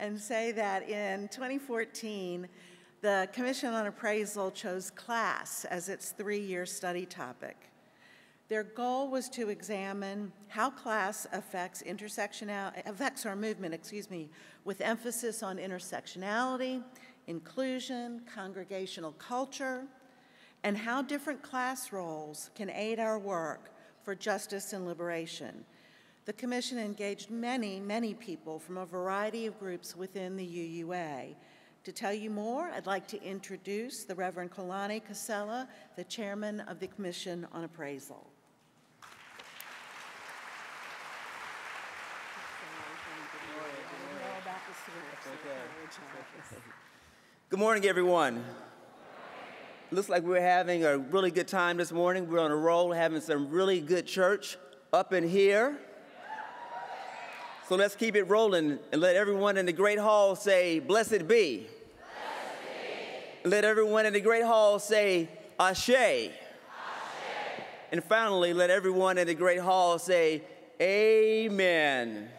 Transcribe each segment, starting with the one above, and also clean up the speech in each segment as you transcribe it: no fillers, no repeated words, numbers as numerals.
and say that in 2014, the Commission on Appraisal chose class as its 3-year study topic. Their goal was to examine how class affects our movement, with emphasis on intersectionality, inclusion, congregational culture, and how different class roles can aid our work for justice and liberation. The Commission engaged many people from a variety of groups within the UUA. To tell you more, I'd like to introduce the Reverend Kalani Casella, the Chairman of the Commission on Appraisal. Good morning, everyone. Looks like we're having a really good time this morning. We're on a roll, having some really good church up in here. So let's keep it rolling and let everyone in the Great Hall say, "Blessed be." Blessed be. Let everyone in the Great Hall say, "Ashe." Ashe. And finally, let everyone in the Great Hall say, "Amen."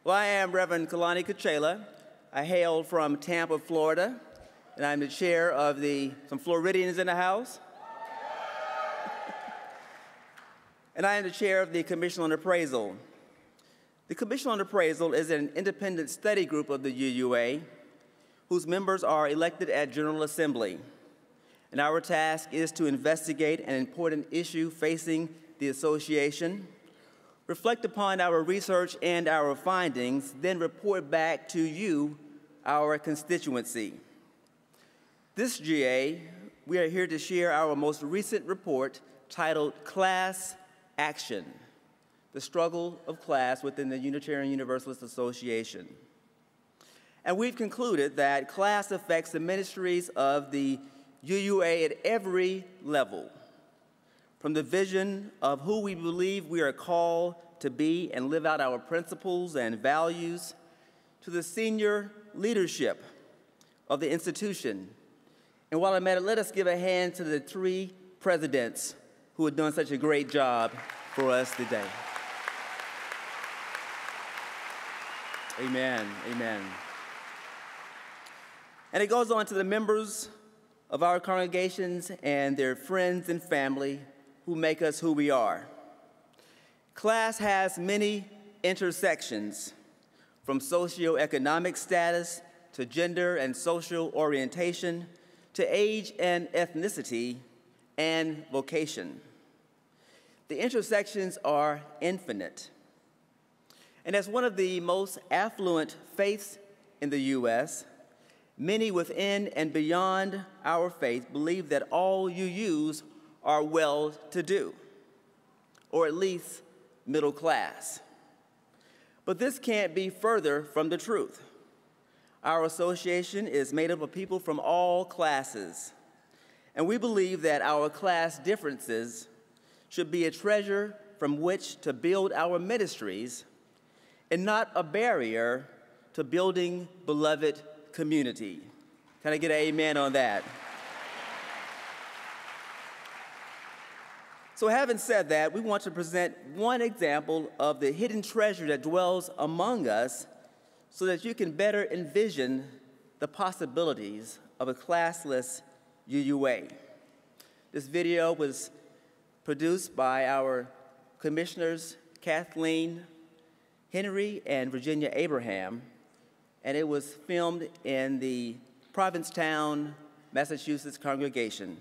Well, I am Reverend Kalani Casella. I hail from Tampa, Florida, and I'm the chair of some Floridians in the house. And I am the chair of the Commission on Appraisal. The Commission on Appraisal is an independent study group of the UUA whose members are elected at General Assembly. And our task is to investigate an important issue facing the association, reflect upon our research and our findings, then report back to you, our constituency. This GA, we are here to share our most recent report titled Class Action, the Struggle of Class within the Unitarian Universalist Association. And we've concluded that class affects the ministries of the UUA at every level, from the vision of who we believe we are called to be and live out our principles and values, to the senior leadership of the institution. And while I'm at it, let us give a hand to the 3 presidents who have done such a great job for us today. Amen, amen. And it goes on to the members of our congregations and their friends and family who make us who we are. Class has many intersections, from socioeconomic status to gender and social orientation to age and ethnicity and vocation. The intersections are infinite. And as one of the most affluent faiths in the U.S., many within and beyond our faith believe that all UUs are well-to-do, or at least middle class. But this can't be further from the truth. Our association is made up of people from all classes, and we believe that our class differences should be a treasure from which to build our ministries and not a barrier to building beloved community. Can I get an amen on that? So having said that, we want to present one example of the hidden treasure that dwells among us so that you can better envision the possibilities of a classless UUA. This video was produced by our commissioners, Kathleen Henry and Virginia Abraham, and it was filmed in the Provincetown, Massachusetts congregation.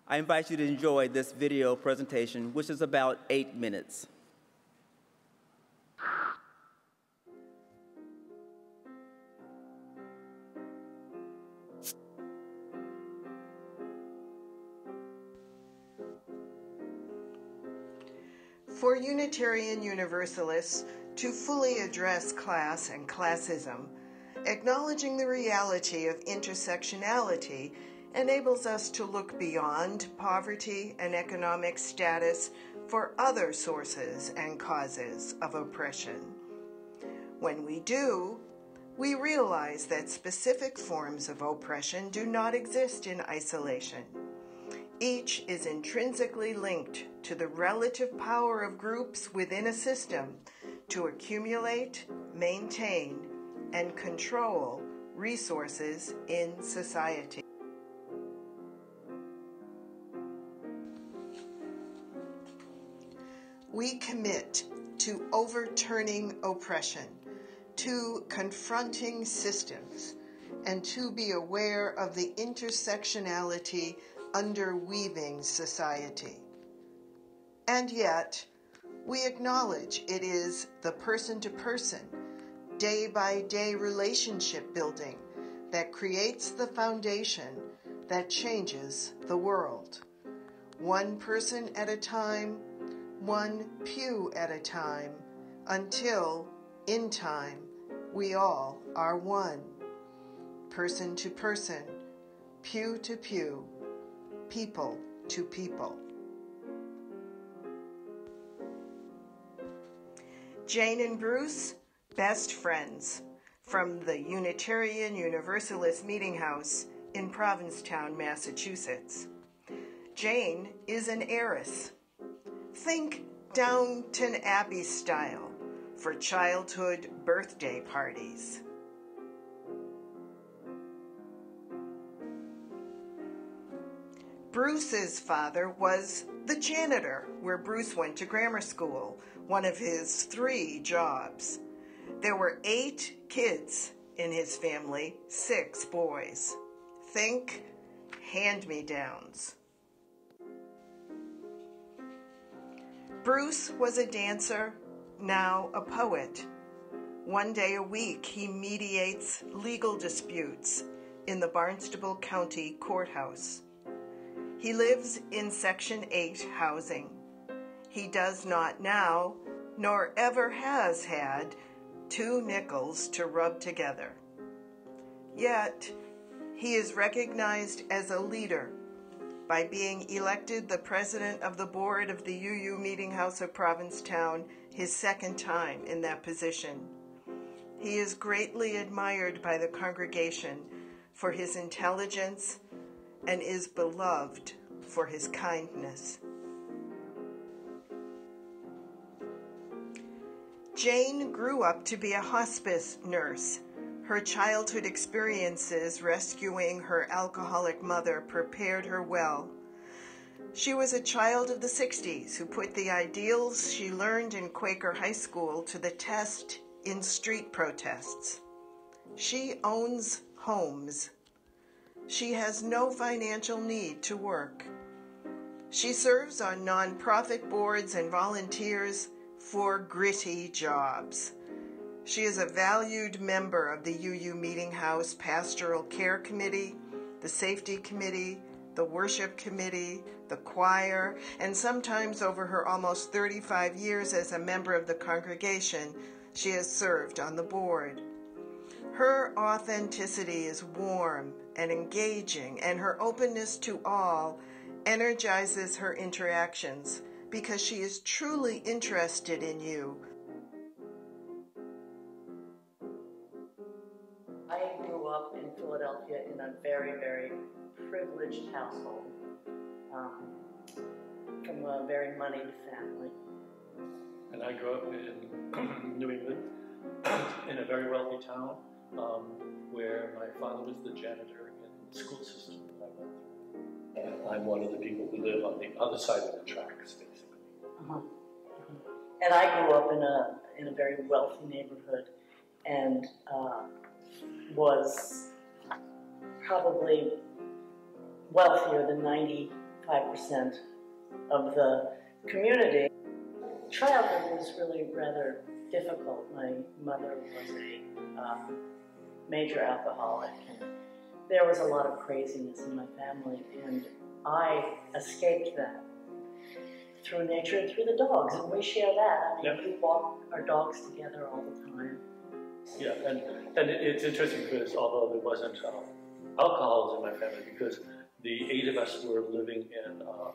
I invite you to enjoy this video presentation, which is about 8 minutes. For Unitarian Universalists to fully address class and classism, acknowledging the reality of intersectionality enables us to look beyond poverty and economic status for other sources and causes of oppression. When we do, we realize that specific forms of oppression do not exist in isolation. Each is intrinsically linked to the relative power of groups within a system to accumulate, maintain, and control resources in society. We commit to overturning oppression, to confronting systems, and to be aware of the intersectionality underweaving society. And yet, we acknowledge it is the person-to-person, day-by-day relationship building that creates the foundation that changes the world. One person at a time, one pew at a time, until, in time, we all are one. Person to person, pew to pew, people to people. Jane and Bruce, best friends, from the Unitarian Universalist Meeting House in Provincetown, Massachusetts. Jane is an heiress. Think Downton Abbey style for childhood birthday parties. Bruce's father was the janitor where Bruce went to grammar school, one of his 3 jobs. There were 8 kids in his family, 6 boys. Think hand-me-downs. Bruce was a dancer, now a poet. One day a week, he mediates legal disputes in the Barnstable County Courthouse. He lives in Section 8 housing. He does not now, nor ever has had, 2 nickels to rub together. Yet, he is recognized as a leader by being elected the president of the board of the UU Meeting House of Provincetown, his 2nd time in that position. He is greatly admired by the congregation for his intelligence and is beloved for his kindness. Jane grew up to be a hospice nurse. Her childhood experiences rescuing her alcoholic mother prepared her well. She was a child of the 60s who put the ideals she learned in Quaker High School to the test in street protests. She owns homes. She has no financial need to work. She serves on nonprofit boards and volunteers for gritty jobs. She is a valued member of the UU Meeting House Pastoral Care Committee, the Safety Committee, the Worship Committee, the choir, and sometimes over her almost 35 years as a member of the congregation, she has served on the board. Her authenticity is warm and engaging, and her openness to all energizes her interactions because she is truly interested in you. I grew up in Philadelphia in a very, very privileged household from a very moneyed family. And I grew up in New England in a very wealthy town where my father was the janitor in the school system that I went through. And I'm one of the people who live on the other side of the tracks, basically. And I grew up in a very wealthy neighborhood and was probably wealthier than 95% of the community. Childhood was really rather difficult. My mother was a major alcoholic, and there was a lot of craziness in my family, and I escaped that through nature and through the dogs, and we share that. I mean, we walk our dogs together all the time. Yeah, and it's interesting because although there wasn't alcoholism in my family, because the 8 of us were living in on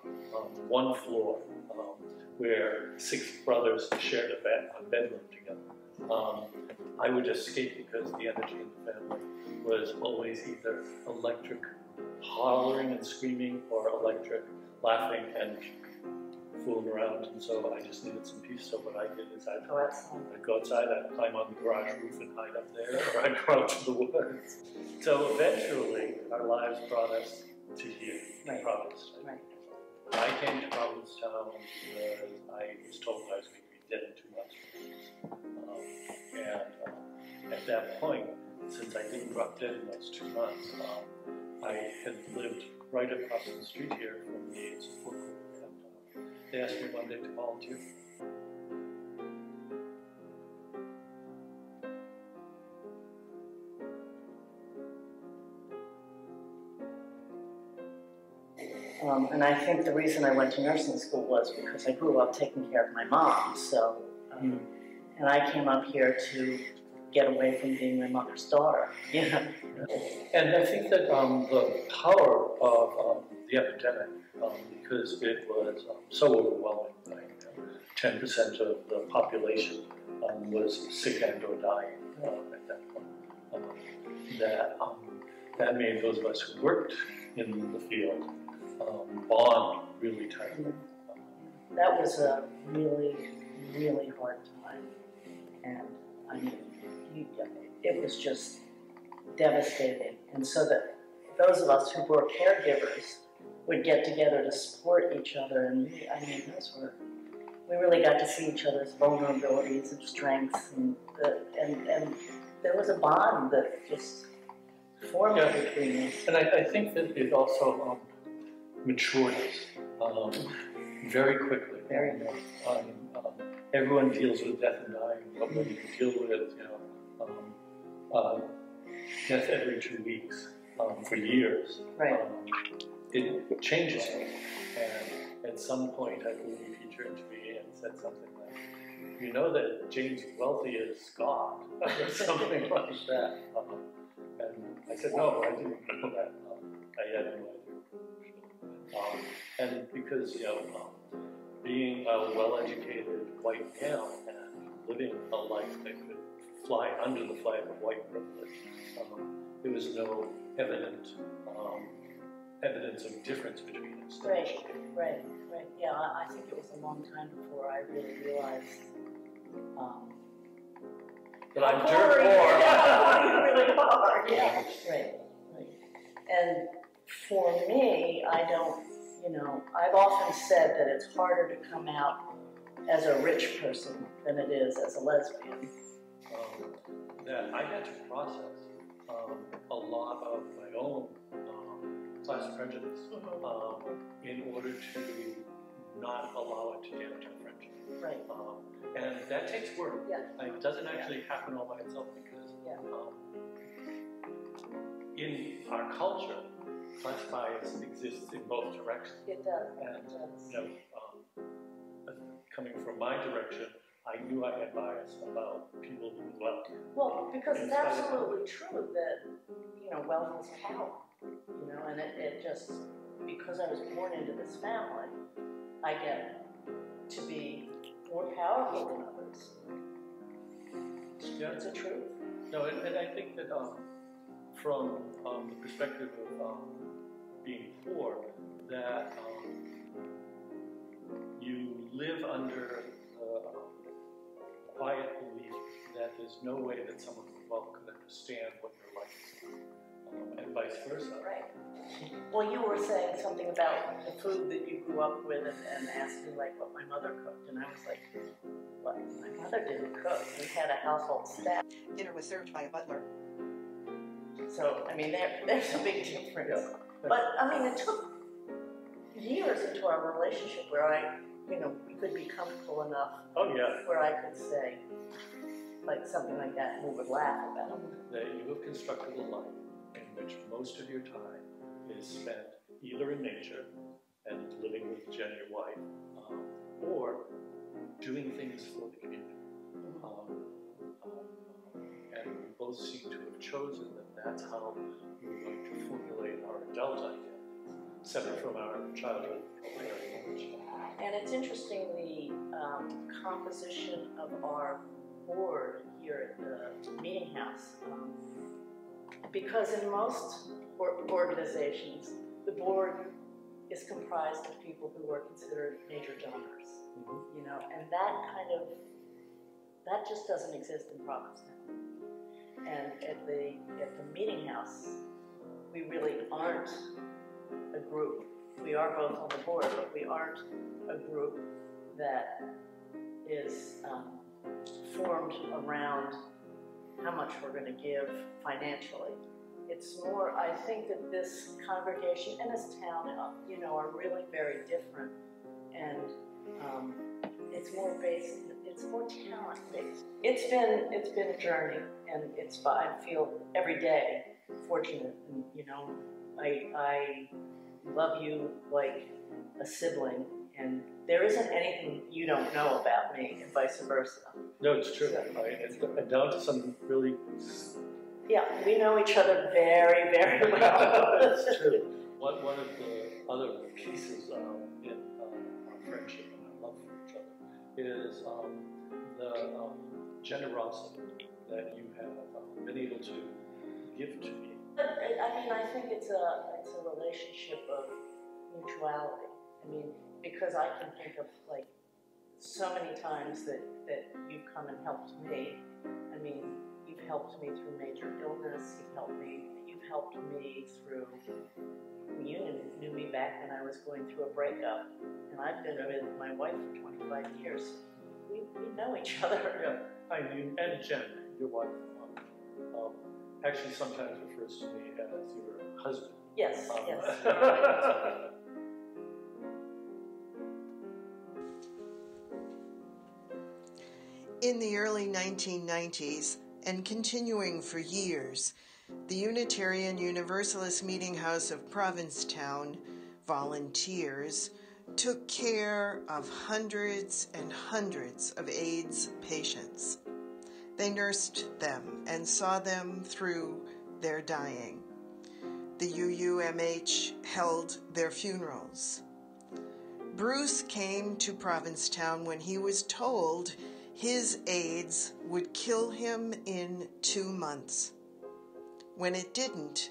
one floor where 6 brothers shared a bedroom together. I would escape because the energy in the family was always either electric hollering and screaming or electric laughing and fooling around, and so I just needed some peace. So what I did is I'd Go outside. go outside, I'd climb on the garage roof and hide up there, or I'd go out to the woods. So eventually, our lives brought us to here, to Right. Providence. Right. I came to Provincetown because I was told I was going to be dead in 2 months. And at that point, since I didn't drop dead in those 2 months, I had lived right across the street here from the AIDS support group, and they asked me one day to volunteer. And I think the reason I went to nursing school was because I grew up taking care of my mom. So, and I came up here to get away from being my mother's daughter. Yeah. And I think that the power of the epidemic, because it was so overwhelming, like 10% of the population was sick and or dying at that point, that made those of us who worked in the field bond really tightly. That was a really, really hard time. And I mean, it was just devastating. And so that those of us who were caregivers would get together to support each other. And we really got to see each other's vulnerabilities and strengths. And there was a bond that just formed between us. And I think that it also matured us very quickly. Very much. Everyone deals with death and dying, but when you deal with, death every 2 weeks for years, Right. It changes you. And at some point, I believe he turned to me and said something like, "You know that James Wealthy is God," or something like that. And I said, "No, I didn't know that. I had no idea." And because being a well-educated white male and living a life that could fly under the flag of white privilege, there was no evidence of difference between us. Right. Yeah, I think it was a long time before I really realized But I'm dirt poor. Yeah, really hard. Yeah, right. And for me, I've often said that it's harder to come out as a rich person than it is as a lesbian. That I had to process a lot of my own class prejudice in order to not allow it to damage our friendship. Right. And that takes work. Yeah. It doesn't actually happen all by itself because in our culture, class bias exists in both directions. It does. And coming from my direction, I knew I had bias about people who were wealthy. Well, because it's absolutely true that wealth is power. And it just, because I was born into this family, I get to be more powerful than others. Yeah. It's a truth. No, and I think that from the perspective of being poor, that you live under the quiet belief that there's no way that someone with wealth could understand what your life is, and vice versa. Right. Well, you were saying something about the food that you grew up with and asked me like what my mother cooked, and I was like, what? My mother didn't cook. We had a household staff. Dinner was served by a butler. So, I mean, there's a big difference. Yeah. But, I mean, it took years into our relationship where we could be comfortable enough Oh yeah. where I could say, like, something like that, and we would laugh about it. That you have constructed a life in which most of your time is spent either in nature and living with Jen, your wife, or doing things for the community. And we both seem to have chosen that that's how we're going to formulate our adult identities, separate from our childhood heritage. And it's interesting, the composition of our board here at the meeting house, because in most organizations, the board is comprised of people who are considered major donors, you know, and that just doesn't exist in Provincetown. And at the meeting house, we really aren't a group. We are both on the board, but we aren't a group that is formed around how much we're going to give financially. It's more, I think that this congregation and this town, you know, are really very different, and it's more based, it's more talent based. It's been a journey, and I feel every day fortunate, and you know, I love you like a sibling, and there isn't anything you don't know about me, and vice versa. No, it's true. And down to some really. Yeah, we know each other very, very well. That's true. One of the other pieces in our friendship and our love for each other is the generosity that you have been able to give to me. I mean, I think it's a relationship of mutuality. I mean, because I can think of like so many times that you've come and helped me. I mean, you've helped me through major illness. You've helped me through. You knew me back when I was going through a breakup, and I've been with my wife for 25 years. We know each other. Yeah, I mean, and Jen, your wife, actually sometimes refers to me as your husband. Yes, yes. In the early 1990s, and continuing for years, the Unitarian Universalist Meeting House of Provincetown volunteers took care of hundreds and hundreds of AIDS patients. They nursed them and saw them through their dying. The UUMH held their funerals. Bruce came to Provincetown when he was told his AIDS would kill him in 2 months. When it didn't,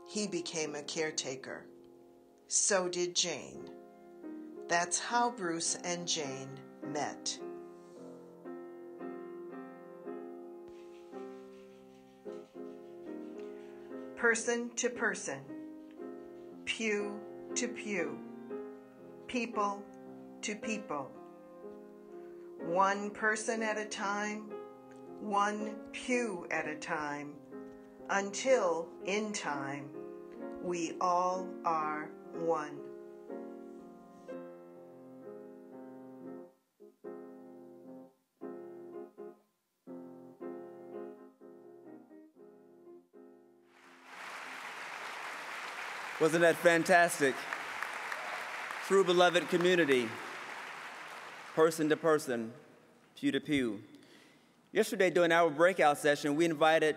he became a caretaker. So did Jane. That's how Bruce and Jane met. Person to person, pew to pew, people to people. One person at a time, one pew at a time, until, in time, we all are one. Wasn't that fantastic? True beloved community, person to person, pew to pew. Yesterday during our breakout session, we invited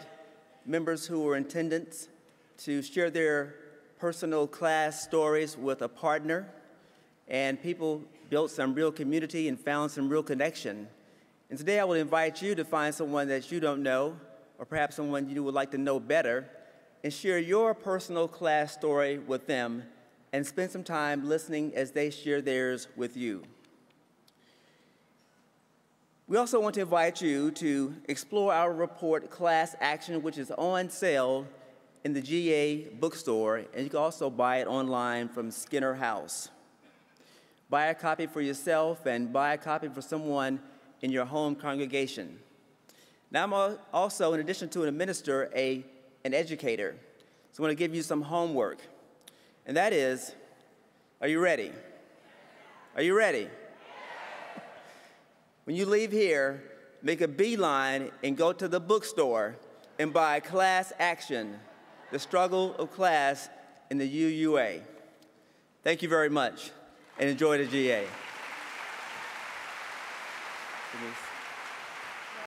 members who were in attendance to share their personal class stories with a partner, and people built some real community and found some real connection. And today I will invite you to find someone that you don't know, or perhaps someone you would like to know better, and share your personal class story with them and spend some time listening as they share theirs with you. We also want to invite you to explore our report, Class Action, which is on sale in the GA bookstore, and you can also buy it online from Skinner House. Buy a copy for yourself and buy a copy for someone in your home congregation. Now, I'm also, in addition to a minister, an educator. So I want to give you some homework. And that is, are you ready? Are you ready? When you leave here, make a beeline and go to the bookstore and buy Class Action, The Struggle of Class in the UUA. Thank you very much, and enjoy the GA.